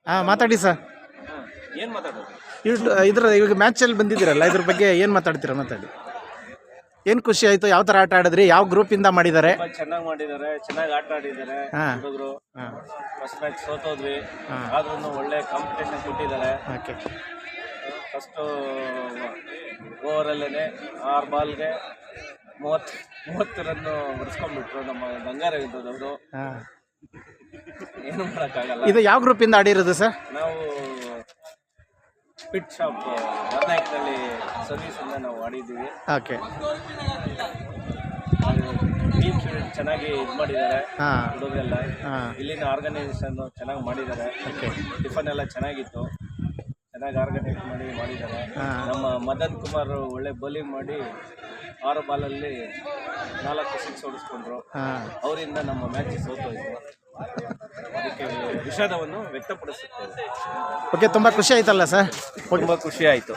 ಹಾಂ ಮಾತಾಡಿ ಸರ್. ಏನು ಮಾತಾಡೋದು? ಇವಾಗ ಮ್ಯಾಚಲ್ಲಿ ಬಂದಿದ್ದೀರಲ್ಲ, ಇದ್ರ ಬಗ್ಗೆ ಏನು ಮಾತಾಡ್ತೀರಾ? ಮಾತಾಡಿ. ಏನು ಖುಷಿ ಆಯಿತು? ಯಾವ ಥರ ಆಟ ಆಡಿದ್ರಿ? ಯಾವ ಗ್ರೂಪಿಂದ ಮಾಡಿದ್ದಾರೆ? ಚೆನ್ನಾಗಿ ಮಾಡಿದ್ದಾರೆ, ಚೆನ್ನಾಗಿ ಆಟ ಆಡಿದ್ದಾರೆ ಹುಡುಗರು. ಫಸ್ಟ್ ಮ್ಯಾಚ್ ಸೋತೋದ್ವಿ, ಆದ್ರೂ ಒಳ್ಳೆ ಕಾಂಪಿಟೇಷನ್ ಕೊಟ್ಟಿದ್ದಾರೆ. ಓಕೆ. ಫಸ್ಟು ಓವರಲ್ಲೇ 6 ಬಾಲ್ಗೆ 30 ರನ್ನು ಹೊಡೆಸ್ಕೊಂಡ್ಬಿಟ್ರು ನಮ್ಮ ಬಂಗಾರ ಇದ್ದದವರು. ಏನು ಮಾಡೋಕ್ಕಾಗಲ್ಲ. ಇದು ಯಾವ ಗ್ರೂಪಿಂದ ಆಡಿರೋದು ಸರ್? ನಾವು ಪಿಟ್ ಶಾಪ್ ನಾಯಕನಲ್ಲಿ ಸರ್ವಿಸಿಂದ ನಾವು ಆಡಿದ್ದೀವಿ. ಓಕೆ. ಟೀಮ್ ಸ್ಪಿರಿಟ್ ಚೆನ್ನಾಗಿ ಇದು ಮಾಡಿದ್ದಾರೆ ಹುಡುಗರೆಲ್ಲ. ಇಲ್ಲಿನ ಆರ್ಗನೈಸೇಷನ್ ಚೆನ್ನಾಗಿ ಮಾಡಿದ್ದಾರೆ. ಟಿಫನ್ ಎಲ್ಲ ಚೆನ್ನಾಗಿತ್ತು, ಚೆನ್ನಾಗಿ ಆರ್ಗನೈಸ್ ಮಾಡಿದ್ದಾರೆ. ನಮ್ಮ ಮದನ್ ಕುಮಾರ್ ಒಳ್ಳೆ ಬೌಲಿಂಗ್ ಮಾಡಿ 6 ಬಾಲಲ್ಲಿ 4 6 ಹೊಡಿಸ್ಕೊಂಡ್ರು. ಅವರಿಂದ ನಮ್ಮ ಮ್ಯಾಚ್ ಸೋತೋಯ್ತು. ಅದಕ್ಕೆ ವಿಷಾದವನ್ನು ವ್ಯಕ್ತಪಡಿಸುತ್ತೇವೆ. ಓಕೆ, ತುಂಬ ಖುಷಿ ಆಯ್ತಲ್ಲ ಸರ್? ತುಂಬ ಖುಷಿ ಆಯಿತು.